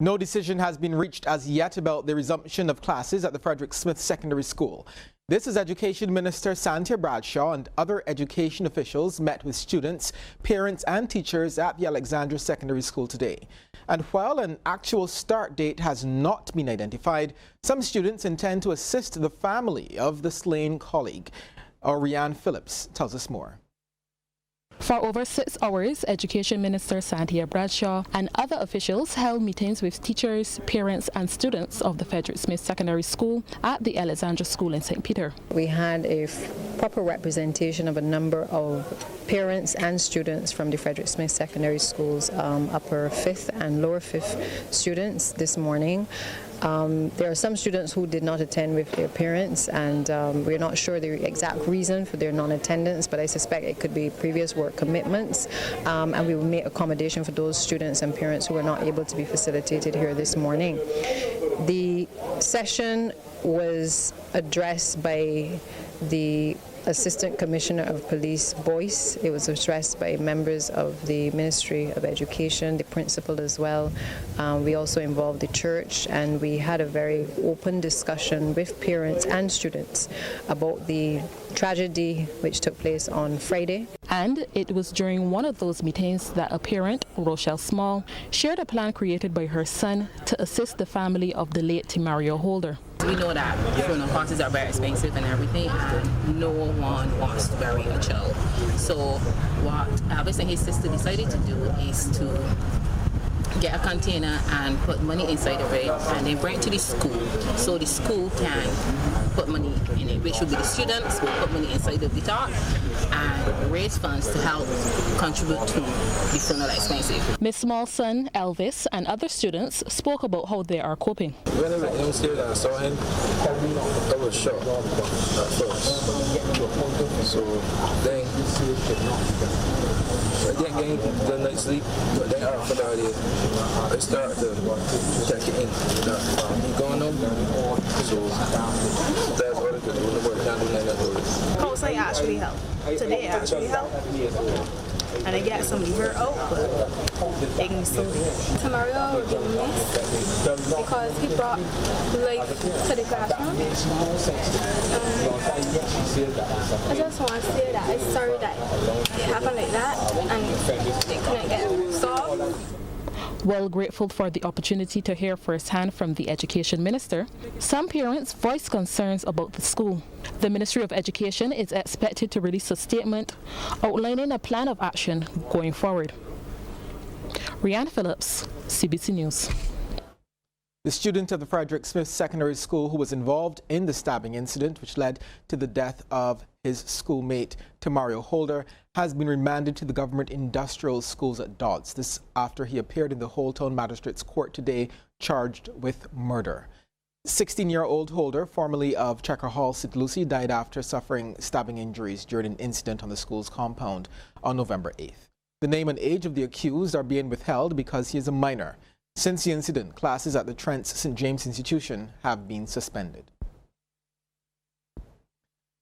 No decision has been reached as yet about the resumption of classes at the Frederick Smith Secondary School. This is Education Minister Santia Bradshaw and other education officials met with students, parents and teachers at the Alexandra Secondary School today. And while an actual start date has not been identified, some students intend to assist the family of the slain colleague. Rianne Phillips tells us more. For over 6 hours, Education Minister Santia Bradshaw and other officials held meetings with teachers, parents and students of the Frederick Smith Secondary School at the Alexandra School in St. Peter. We had a proper representation of a number of parents and students from the Frederick Smith Secondary School's upper 5th and lower 5th students this morning. There are some students who did not attend with their parents, and we're not sure the exact reason for their non-attendance, but I suspect it could be previous work commitments, and we will make accommodation for those students and parents who were not able to be facilitated here this morning. The session was addressed by the Assistant Commissioner of Police Boyce. It was addressed by members of the Ministry of Education, the principal as well. We also involved the church, and we had a very open discussion with parents and students about the tragedy which took place on Friday. And it was during one of those meetings that a parent, Rochelle Small, shared a plan created by her son to assist the family of the late Timario Holder. We know that funeral costs are very expensive and everything, and no one wants to bury a child. So what Elvis and his sister decided to do is to get a container and put money inside of it and then bring it to the school, so the school can put money in it, which will be the students will put money inside of the top and raise funds to help contribute to the funeral expenses. Miss Small's son, Elvis, and other students spoke about how they are coping. When I was downstairs and I saw him, I was shocked at first. So then I didn't get the night's sleep, but then after that I started to check it in that he's gone up. So that's all I could do. Nobody can do nothing. Outside actually helped. Today actually helped. And I get some liver out, but they can still do it. Timario would be missed because he brought life to the classroom. I just want to say that I'm sorry that it happened like that and it couldn't get solved. Well grateful for the opportunity to hear firsthand from the Education Minister, some parents voiced concerns about the school. The Ministry of Education is expected to release a statement outlining a plan of action going forward. Rianne Phillips, CBC News. The student of the Frederick Smith Secondary School who was involved in the stabbing incident which led to the death of his schoolmate Timario Holder has been remanded to the Government Industrial Schools at Dodds. This after he appeared in the Holtown Magistrates Court today charged with murder. 16-year-old Holder, formerly of Checker Hall, St. Lucie, died after suffering stabbing injuries during an incident on the school's compound on November 8th. The name and age of the accused are being withheld because he is a minor. Since the incident, classes at the Trent's St. James Institution have been suspended.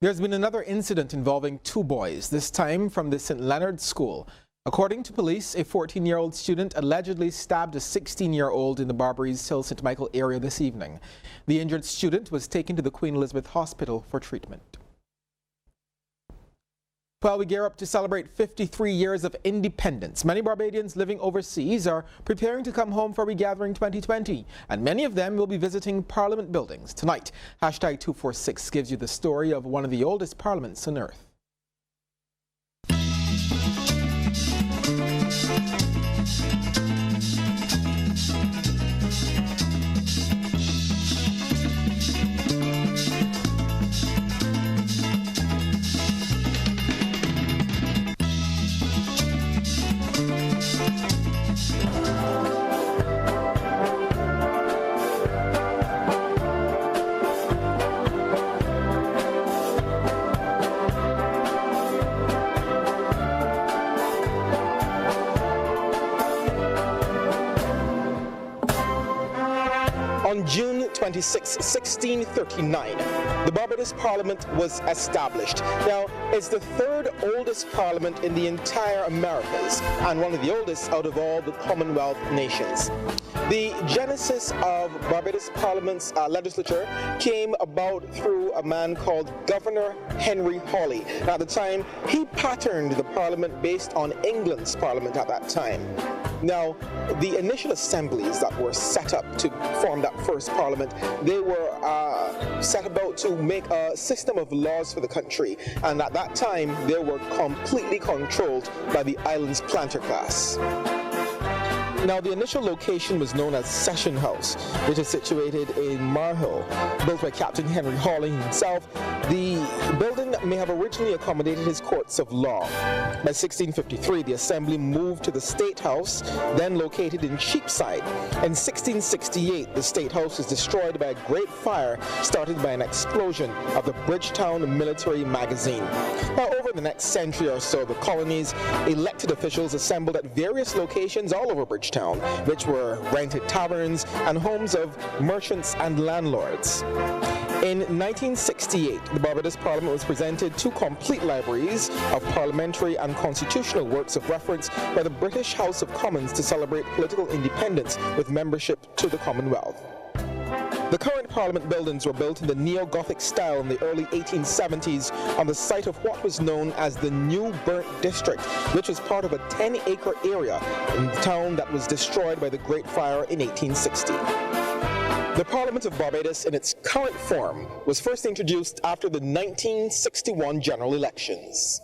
There's been another incident involving 2 boys, this time from the St. Leonard's School. According to police, a 14-year-old student allegedly stabbed a 16-year-old in the Barbaries Hill St. Michael area this evening. The injured student was taken to the Queen Elizabeth Hospital for treatment. While we gear up to celebrate 53 years of independence, many Barbadians living overseas are preparing to come home for Regathering 2020, and many of them will be visiting Parliament buildings. Tonight, #246 gives you the story of one of the oldest parliaments on earth. On June 26, 1639, the Barbados Parliament was established. Now, it's the third oldest parliament in the entire Americas and one of the oldest out of all the Commonwealth nations. The genesis of Barbados Parliament's legislature came about through a man called Governor Henry Hawley. Now, at the time, he patterned the parliament based on England's parliament at that time. Now, the initial assemblies that were set up to form that first parliament, they were set about to make a system of laws for the country, and at that time, they were completely controlled by the island's planter class. Now, the initial location was known as Session House, which is situated in Marhill, built by Captain Henry Hawley himself. The building may have originally accommodated his courts of law. By 1653, the assembly moved to the State House, then located in Cheapside. In 1668, the State House was destroyed by a great fire started by an explosion of the Bridgetown Military Magazine. Now, over the next century or so, the colony's elected officials assembled at various locations all over Bridgetown, which were rented taverns and homes of merchants and landlords. In 1968, the Barbados Parliament was presented two complete libraries of parliamentary and constitutional works of reference by the British House of Commons to celebrate political independence with membership to the Commonwealth. The current Parliament buildings were built in the neo-Gothic style in the early 1870s on the site of what was known as the New Burnt District, which was part of a 10-acre area in the town that was destroyed by the Great Fire in 1860. The Parliament of Barbados in its current form was first introduced after the 1961 general elections.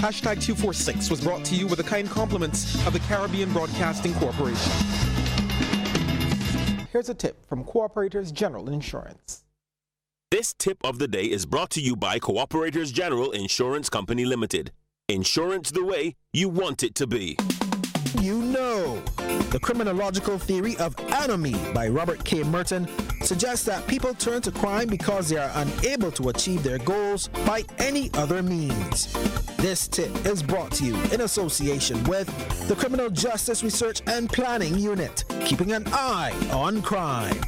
Hashtag 246 was brought to you with the kind compliments of the Caribbean Broadcasting Corporation. Here's a tip from Cooperators General Insurance. This tip of the day is brought to you by Cooperators General Insurance Company Limited. Insurance the way you want it to be. You know, the criminological theory of anomie by Robert K. Merton suggests that people turn to crime because they are unable to achieve their goals by any other means. This tip is brought to you in association with the Criminal Justice Research and Planning Unit, keeping an eye on crime.